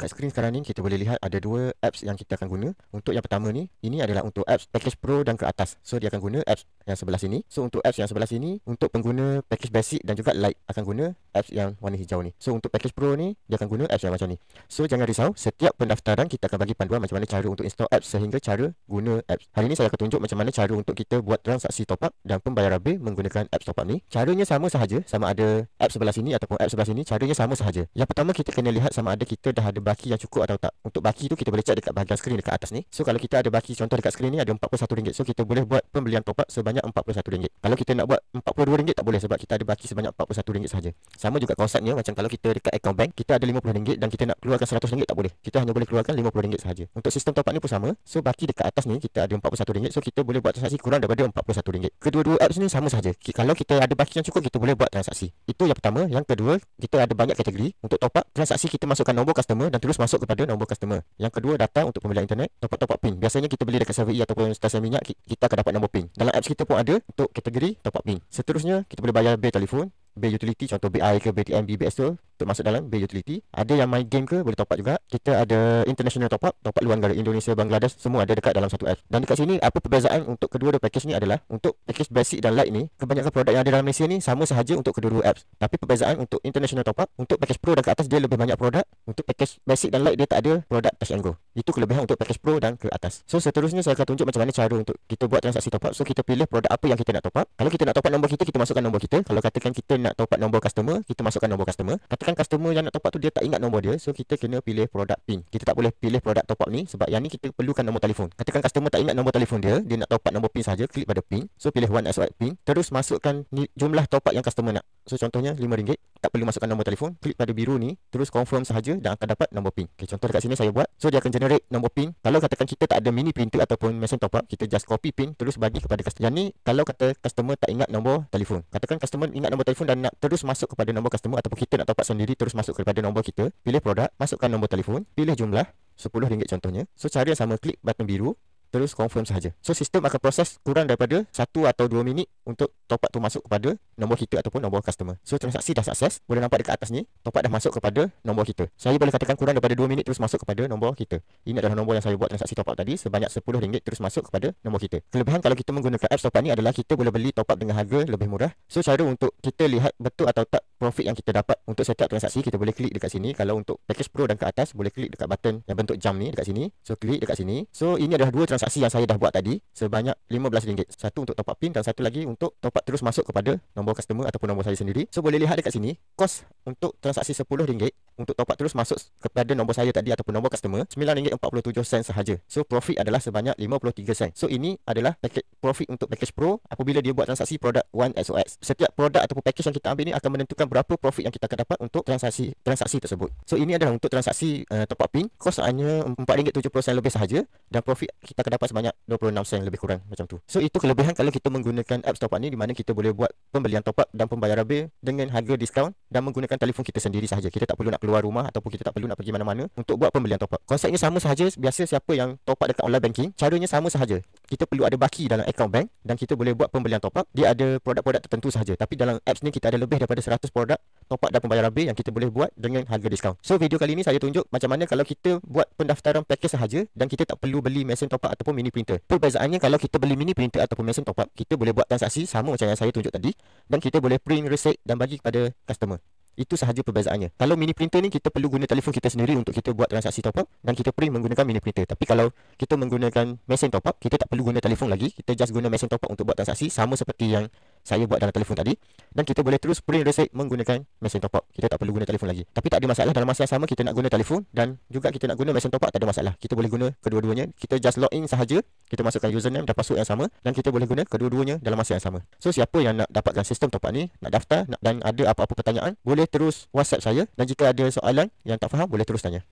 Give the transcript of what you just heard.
kat skrin sekarang ni kita boleh lihat ada dua apps yang kita akan guna. Untuk yang pertama ni, ini adalah untuk apps package pro dan ke atas. So dia akan guna apps yang sebelah sini. So untuk apps yang sebelah sini, untuk pengguna package basic dan juga light akan guna apps yang warna hijau ni. So untuk package pro ni, dia akan guna apps yang macam ni. So jangan risau, setiap pendaftaran kita akan bagi panduan macam mana cara untuk install apps sehingga cara guna apps. Hari ni saya akan tunjuk macam mana cara untuk kita buat transaksi top up dan pembayaran bil menggunakan apps top up ni. Caranya sama sahaja, sama ada apps sebelah sini ataupun apps sebelah sini, caranya sama sahaja. Yang pertama kita kena lihat sama ada kita dah ada baki yang cukup atau tak. Untuk baki tu kita boleh cek dekat bahagian skrin dekat atas ni. So kalau kita ada baki, contoh dekat skrin ni ada RM41. So kita boleh buat pembelian top up sebanyak RM41. Kalau kita nak buat RM42 tak boleh sebab kita ada baki sebanyak RM41 sahaja. Sama juga konsepnya macam kalau kita dekat account bank, kita ada RM50 dan kita nak keluarkan RM100 tak boleh. Kita hanya boleh keluarkan RM50 sahaja. Untuk sistem top up ni pun sama. So baki dekat atas ni kita ada RM41. So kita boleh buat transaksi kurang daripada RM41. Kedua-dua apps ni sama sahaja. Kalau kita ada baki yang cukup, kita boleh buat transaksi. Itu yang pertama. Yang kedua, kita ada banyak kategori untuk top up. Transaksi kita masukkan nombor customer dan terus masuk kepada nombor customer. Yang kedua, data untuk pembelian internet, top up pin. Biasanya kita beli dekat server E ataupun stesen minyak, kita akan dapat nombor pin. Dalam apps kita pun ada untuk kategori top up pin. Seterusnya, kita boleh bayar bil telefon, bil utility, contoh bil air ke, bil TNB, bil Astro, untuk masuk dalam bil utility. Ada yang main game ke, boleh top up juga. Kita ada international top up luar negara, Indonesia, Bangladesh, semua ada dekat dalam satu apps. Dan dekat sini, apa perbezaan untuk kedua-dua package ni adalah, untuk package basic dan light ni, kebanyakan produk yang ada dalam Malaysia ni sama sahaja untuk kedua-dua apps. Tapi perbezaan untuk international top up, untuk package pro dan ke atas dia lebih banyak produk. Untuk package basic dan light dia tak ada produk touch and go. Itu kelebihan untuk package pro dan ke atas. So seterusnya saya akan tunjuk macam mana cara untuk kita buat transaksi top up. So kita pilih produk apa yang kita nak top up. Kalau kita nak top up nombor kita, kita masukkan nombor kita. Kalau katakan kita nak top up nombor customer, kita masukkan nombor customer. Katakan customer yang nak top up tu dia tak ingat nombor dia, so kita kena pilih produk pin. Kita tak boleh pilih produk top up ni sebab yang ni kita perlukan nombor telefon. Katakan customer tak ingat nombor telefon dia, dia nak top up nombor pin saja, klik pada pin. So pilih one SOS pin, terus masukkan jumlah top up yang customer nak. So contohnya RM5, tak perlu masukkan nombor telefon, klik pada biru ni, terus confirm sahaja dan akan dapat nombor pin. Okay, contoh dekat sini saya buat. So dia akan generate nombor pin. Kalau katakan kita tak ada mini printer ataupun mesin top up, kita just copy pin terus bagi kepada customer. Yang ni kalau kata customer tak ingat nombor telefon. Katakan customer ingat nombor telefon dan nak terus masuk kepada nombor customer ataupun kita nak top up sendiri terus masuk kepada nombor kita, pilih produk, masukkan nombor telefon, pilih jumlah RM10 contohnya. So cara yang sama, klik button biru, terus confirm sahaja. So sistem akan proses kurang daripada 1 atau 2 minit untuk top up tu masuk kepada nombor kita ataupun nombor customer. So transaksi dah sukses. Boleh nampak dekat atas ni, top up dah masuk kepada nombor kita. Saya boleh katakan kurang daripada 2 minit terus masuk kepada nombor kita. Ini adalah nombor yang saya buat transaksi top up tadi, sebanyak RM10 terus masuk kepada nombor kita. Kelebihan kalau kita menggunakan apps top up ni adalah kita boleh beli top up dengan harga lebih murah. So cara untuk kita lihat betul atau tak profit yang kita dapat untuk setiap transaksi, kita boleh klik dekat sini. Kalau untuk package pro dan ke atas, boleh klik dekat button yang bentuk jam ni dekat sini. So klik dekat sini. So ini adalah dua transaksi yang saya dah buat tadi sebanyak RM15. Satu untuk top up pin dan satu lagi untuk top up terus masuk kepada nombor customer ataupun nombor saya sendiri. So boleh lihat dekat sini, kos untuk transaksi RM10 untuk top up terus masuk kepada nombor saya tadi ataupun nombor customer RM9.47 sahaja. So profit adalah sebanyak 53 sen. So ini adalah package profit untuk package pro apabila dia buat transaksi produk One SOS. Setiap produk ataupun package yang kita ambil ni akan menentukan berapa profit yang kita akan dapat untuk transaksi tersebut. So ini adalah untuk transaksi top up pin, kos hanya RM4.70 lebih sahaja dan profit kita akan dapat sebanyak 26 sen lebih kurang macam tu. So itu kelebihan kalau kita menggunakan apps top up ni, di mana kita boleh buat pembelian top up dan pembayaran bil dengan harga diskaun dan menggunakan telefon kita sendiri sahaja. Kita tak perlu nak keluar rumah ataupun kita tak perlu nak pergi mana-mana untuk buat pembelian top up. Konsepnya sama sahaja. Biasa siapa yang top up dekat online banking, caranya sama sahaja. Kita perlu ada baki dalam account bank dan kita boleh buat pembelian top up. Dia ada produk-produk tertentu sahaja. Tapi dalam apps ni kita ada lebih daripada 100 produk top up dan pembayaran bil yang kita boleh buat dengan harga diskaun. So video kali ni saya tunjuk macam mana kalau kita buat pendaftaran package sahaja dan kita tak perlu beli mesin top up ataupun mini printer. Perbezaannya kalau kita beli mini printer ataupun mesin top up, kita boleh buat transaksi sama macam yang saya tunjuk tadi dan kita boleh print receipt dan bagi kepada customer. Itu sahaja perbezaannya. Kalau mini printer ni kita perlu guna telefon kita sendiri untuk kita buat transaksi top up dan kita print menggunakan mini printer. Tapi kalau kita menggunakan mesin top up, kita tak perlu guna telefon lagi. Kita just guna mesin top up untuk buat transaksi sama seperti yang saya buat dalam telefon tadi. Dan kita boleh terus print receipt menggunakan mesin top up. Kita tak perlu guna telefon lagi. Tapi tak ada masalah, dalam masa yang sama kita nak guna telefon dan juga kita nak guna mesin top up, tak ada masalah. Kita boleh guna kedua-duanya. Kita just log in sahaja. Kita masukkan username dan password yang sama dan kita boleh guna kedua-duanya dalam masa yang sama. So siapa yang nak dapatkan sistem top up ni, nak daftar dan ada apa-apa pertanyaan, boleh terus WhatsApp saya dan jika ada soalan yang tak faham boleh terus tanya.